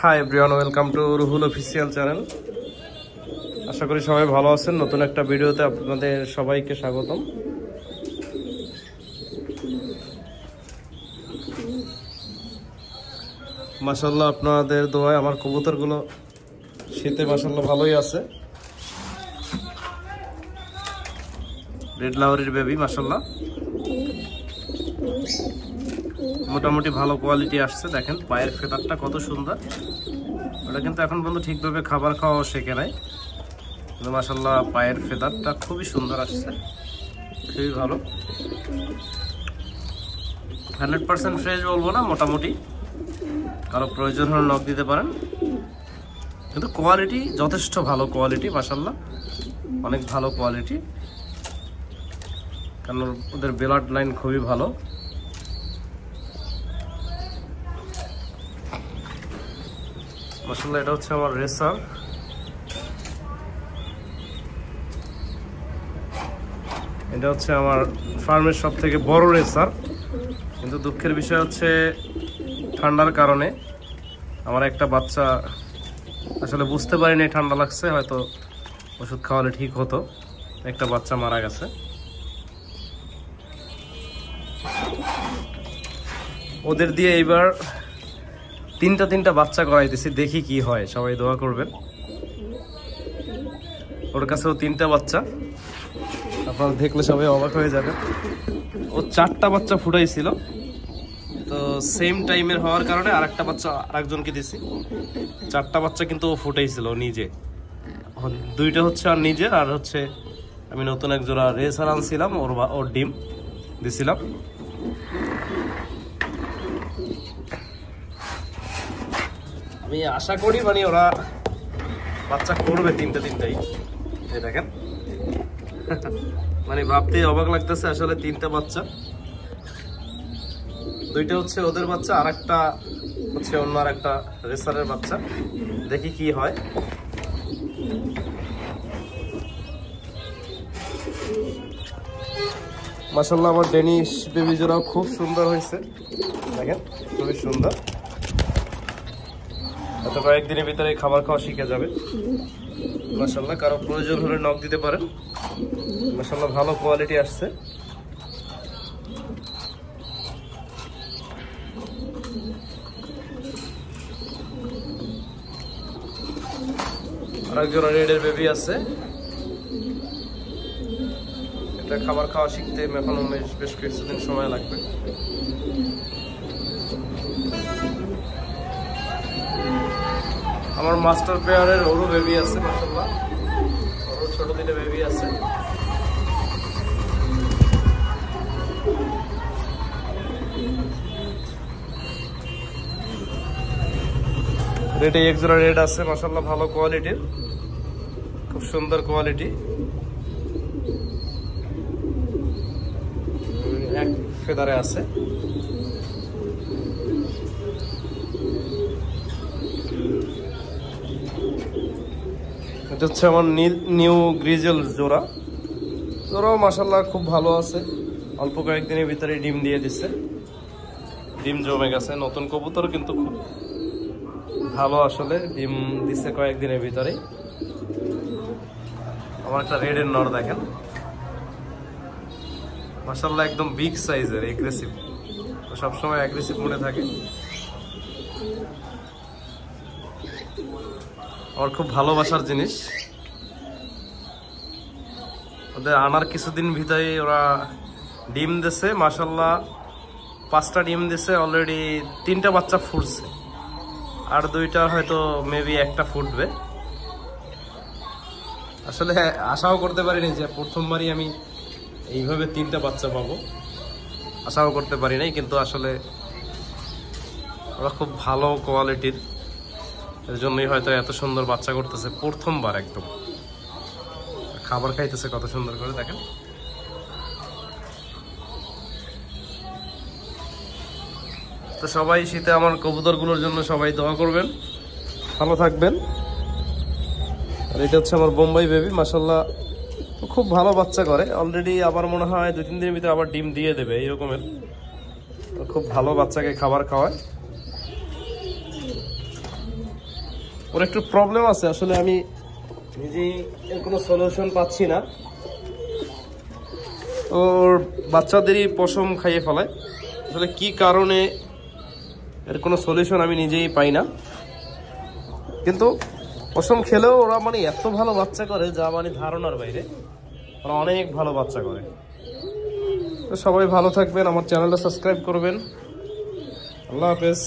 High everyone, welcome to Ruhul official channel. আশা করি সবাই ভালো আছেন। নতুন একটা ভিডিওতে আপনাদের সবাইকে স্বাগতম। মাশাআল্লাহ, আপনাদের দোয়ায় আমার কবুতরগুলো শীতে মাশাআল্লাহ ভালোই আছে। রেড লাহোরির বেবি মাশাআল্লাহ মোটামুটি ভালো কোয়ালিটি আসছে। দেখেন পায়ের ফেদারটা কত সুন্দর। ওটা কিন্তু এখন পর্যন্ত ঠিকভাবে খাবার খাওয়াও শেখে নাই, কিন্তু মাশাআল্লাহ পায়ের ফেদারটা খুবই সুন্দর আসছে, খুবই ভালো। 100% ফ্রেশ বলবো না, মোটামুটি। কারো প্রয়োজন হলে নক দিতে পারেন, কিন্তু কোয়ালিটি যথেষ্ট ভালো কোয়ালিটি মাশাআল্লাহ, অনেক ভালো কোয়ালিটি। কারণ ওদের ব্লাড লাইন খুবই ভালো। মাশাআল্লাহ এটা হচ্ছে আমার রেসার। এটা হচ্ছে আমার ফার্মের সব থেকে বড় রেসার, কিন্তু দুঃখের বিষয় হচ্ছে ঠান্ডার কারণে আমার একটা বাচ্চা আসলে বুঝতে পারিনি ঠান্ডা লাগছে, হয়তো ওষুধ খাওয়ালে ঠিক হতো। একটা বাচ্চা মারা গেছে। ওদের দিয়ে এইবার তিনটা বাচ্চা করাইতেছি, দেখি কি হয়। সবাই দোয়া করবেন। ওর কাছেও 3টা বাচ্চা, আপনারা দেখলে সবাই অবাক হয়ে যাবেন। ও 4টা বাচ্চা ফুটাইছিল, তো সেম টাইমের হওয়ার কারণে আরেকটা বাচ্চা আরেকজনকে দিছি। 4টা বাচ্চা কিন্তু ও ফুটাইছিল নিজে। 2টা হচ্ছে আর নিজের, আর হচ্ছে আমি নতুন এক জোড়া রেসার আনছিলাম, ওর ডিম দিছিলাম। আমি আশা করি মানে ওরা বাচ্চা করবে তিনটাই। দেখেন মানে ভাবতেই অবাক লাগতেছে, আসলে 3টা বাচ্চা। 2টা হচ্ছে ওদের বাচ্চা, আর একটা হচ্ছে অন্য আর একটা রেসারের বাচ্চা। দেখি কি হয়। মাশাআল্লাহ আমার ডেনিশ বেবি জোড়াও খুব সুন্দর হয়েছে। দেখেন খুবই সুন্দর। এত কয়েকদিনের ভিতরে খাবার খাওয়া শিখে যাবে মাশাআল্লাহ। কারো প্রয়োজন হলে নক দিতে পারেন। মাশাআল্লাহ ভালো কোয়ালিটি আসছে। আরেকজন রেডের বেবি আছে। এটা খাবার খাওয়া শিখতে এখনো বেশ কিছুদিন সময় লাগবে। আমার মাস্টার পেয়ারের ওরও বেবি আছে মাশাআল্লাহ, ওরও ছোট 2টা বেবি আছে। রেডে এক জোড়া রেড আছে মাশাআল্লাহ, ভালো কোয়ালিটির, খুব সুন্দর কোয়ালিটি। এক ফেদারে আছে। এটা হচ্ছে আমার নিউ গ্রিজেল জোড়া। জোড়াও মাশাআল্লাহ খুব ভালো আছে। অল্প কয়েকদিনের ভিতরে ডিম দিয়ে দিচ্ছে, ডিম জমে গেছে। নতুন কবুতর কিন্তু খুব ভালো, আসলে ডিম দিচ্ছে কয়েকদিনের ভিতরে। আমার একটা রেডের নর দেখেন মাশাআল্লাহ, একদম বিগ সাইজের, এগ্রেসিভ। ও সবসময় অ্যাগ্রেসিভ মনে থাকে। আমার খুব ভালোবাসার জিনিস। ওদের আনার কিছুদিন ভিতরে ওরা ডিম দিছে মাশাআল্লাহ, 5টা ডিম দিছে অলরেডি। 3টা বাচ্চা ফুটছে, আর 2টা হয়তো মেবি একটা ফুটবে। আসলে আশাও করতে পারিনি যে প্রথমবারই আমি এইভাবে 3টা বাচ্চা পাবো, আশাও করতে পারি নাই। কিন্তু আসলে ওরা খুব ভালো কোয়ালিটির, এর জন্যই হয়তো এত সুন্দর বাচ্চা করতেছে প্রথমবার। একদম খাবার খাইতেছে কত সুন্দর করে, দেখেন। তো সবাই শীতে আমার কবুতরগুলোর জন্য সবাই দোয়া করবেন, ভালো থাকবেন। আর এটা হচ্ছে আমার বোম্বাই বেবি মাশাআল্লাহ, খুব ভালো বাচ্চা করে অলরেডি। আবার মনে হয় 2-3 দিনের ভিতরে আবার ডিম দিয়ে দেবে, এইরকমের খুব ভালো বাচ্চাকে খাবার খাওয়ায়। ওর একটু প্রবলেম আছে, আসলে আমি নিজেই এর কোনো সলিউশন পাচ্ছি না। ওর বাচ্চাদেরই পশম খাইয়ে ফেলায়, আসলে কি কারণে এর কোনো সলিউশন আমি নিজেই পাই না। কিন্তু পশম খেলেও ওরা মানে এত ভালো বাচ্চা করে যা মানে ধারণার বাইরে, ওরা অনেক ভালো বাচ্চা করে। তো সবাই ভালো থাকবেন, আমার চ্যানেলটা সাবস্ক্রাইব করবেন। আল্লাহ হাফেজ।